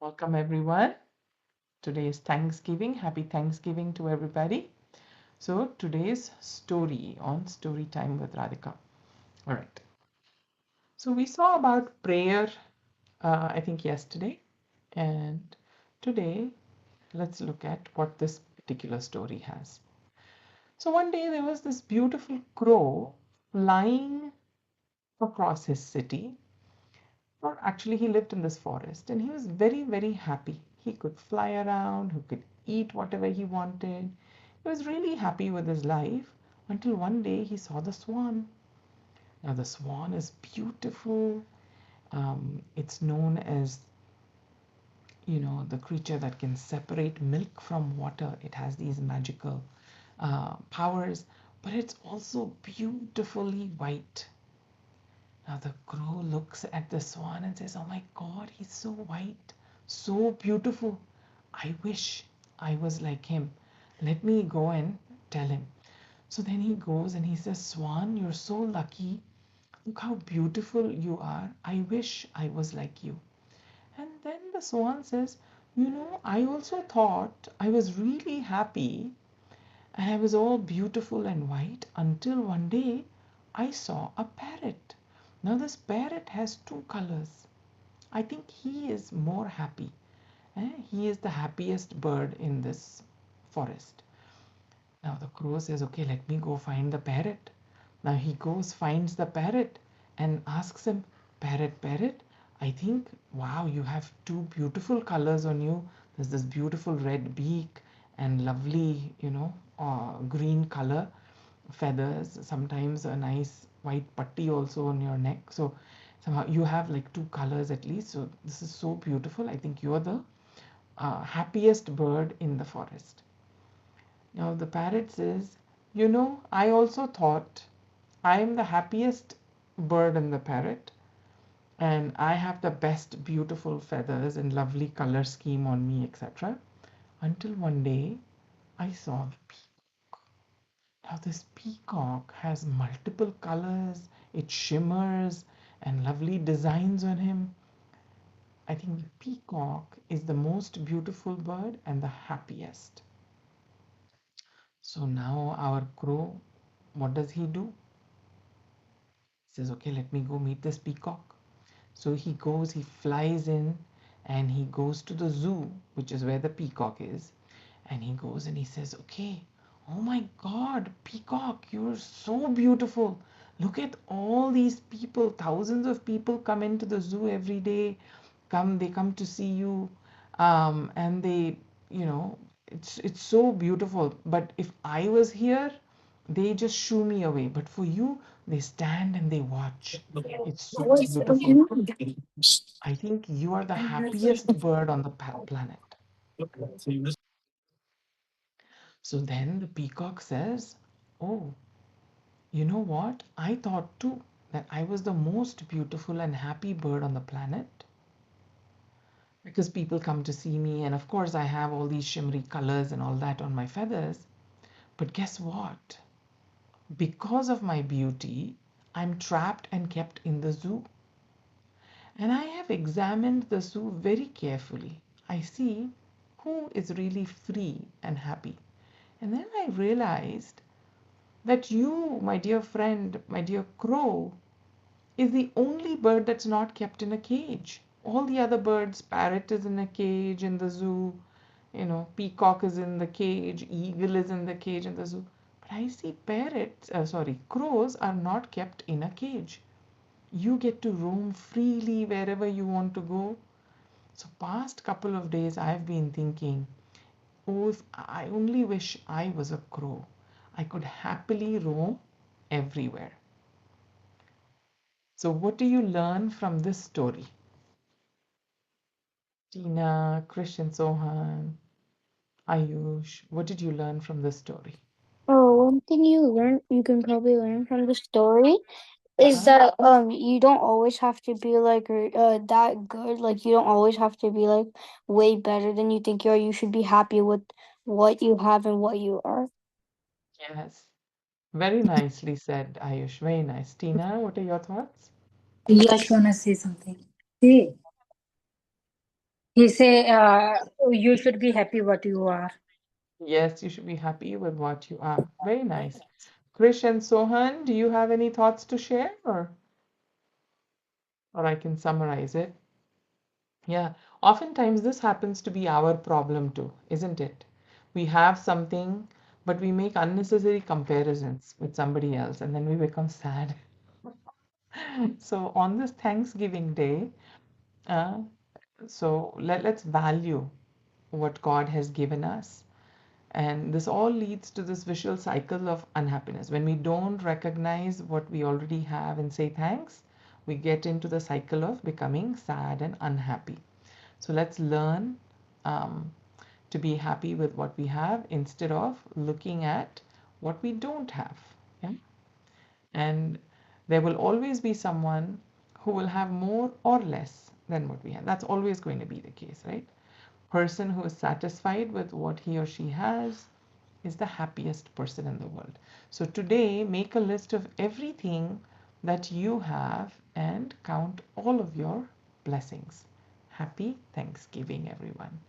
Welcome, everyone. Today is Thanksgiving. Happy Thanksgiving to everybody. So, today's story on Story Time with Radhika. All right. So, we saw about prayer, I think, yesterday. And today, let's look at what this particular story has. So, one day there was this beautiful crow flying across his city. Or actually, he lived in this forest and he was very, very happy. He could fly around, he could eat whatever he wanted. He was really happy with his life until one day he saw the swan. Now, the swan is beautiful. It's known as, the creature that can separate milk from water. It has these magical powers, but it's also beautifully white. Now the crow looks at the swan and says, "Oh my God, he's so white, so beautiful. I wish I was like him. Let me go and tell him." So then he goes and he says, "Swan, you're so lucky. Look how beautiful you are. I wish I was like you." And then the swan says, I also thought I was really happy and I was all beautiful and white until one day I saw a parrot. Now, this parrot has two colors. I think he is more happy. He is the happiest bird in this forest. Now, the crow says, "Okay, let me go find the parrot." Now, he goes, finds the parrot, and asks him, "Parrot, parrot, I think, wow, you have two beautiful colors on you. There's this beautiful red beak and lovely, green color feathers, sometimes a nice white putty also on your neck. So somehow you have like two colors at least. So this is so beautiful. I think you're the happiest bird in the forest." Now the parrot says, I also thought I am the happiest bird in the parrot, and I have the best beautiful feathers and lovely color scheme on me, etc. Until one day I saw the peacock. Now this peacock has multiple colors, it shimmers and lovely designs on him. I think the peacock is the most beautiful bird and the happiest. So now our crow, what does he do? He says, "Okay, let me go meet this peacock." So he goes, he flies in, and he goes to the zoo, which is where the peacock is. And he goes and he says, "Okay, oh my God, peacock, you're so beautiful. Look at all these people. Thousands of people come into the zoo every day. They come to see you. And they, you know, it's so beautiful. But if I was here, they just shoo me away. But for you, they stand and they watch. It's so beautiful. I think you are the happiest bird on the planet." So then the peacock says, "Oh, you know what? I thought too that I was the most beautiful and happy bird on the planet because people come to see me, and of course, I have all these shimmery colors and all that on my feathers. But guess what? Because of my beauty, I'm trapped and kept in the zoo. And I have examined the zoo very carefully. I see who is really free and happy. And then I realized that you, my dear friend, my dear crow, is the only bird that's not kept in a cage. All the other birds, parrot is in a cage in the zoo, peacock is in the cage, eagle is in the cage in the zoo. But I see crows are not kept in a cage. You get to roam freely wherever you want to go. So past couple of days I've been thinking, oh, if I only wish I was a crow. I could happily roam everywhere. So what do you learn from this story? Tina, Christian, Sohan, Ayush, what did you learn from this story? Oh, one thing you can probably learn from the story is Uh-huh. that you don't always have to be like that good. Like you don't always have to be like way better than you think you are. You should be happy with what you have and what you are. Yes. Very nicely said, Ayush. Very nice. Tina, what are your thoughts? Yash wanna say something. Hey, He say, you should be happy what you are. Yes, you should be happy with what you are. Very nice. Krish and Sohan, do you have any thoughts to share, or I can summarize it? Yeah, oftentimes this happens to be our problem too, isn't it? We have something, but we make unnecessary comparisons with somebody else, and then we become sad. So on this Thanksgiving Day, uh, let's value what God has given us. And this all leads to this visual cycle of unhappiness. When we don't recognize what we already have and say thanks, we get into the cycle of becoming sad and unhappy. So let's learn um, to be happy with what we have instead of looking at what we don't have. Yeah? And there will always be someone who will have more or less than what we have. That's always going to be the case, right? Person who is satisfied with what he or she has is the happiest person in the world. So today, make a list of everything that you have and count all of your blessings. Happy Thanksgiving, everyone.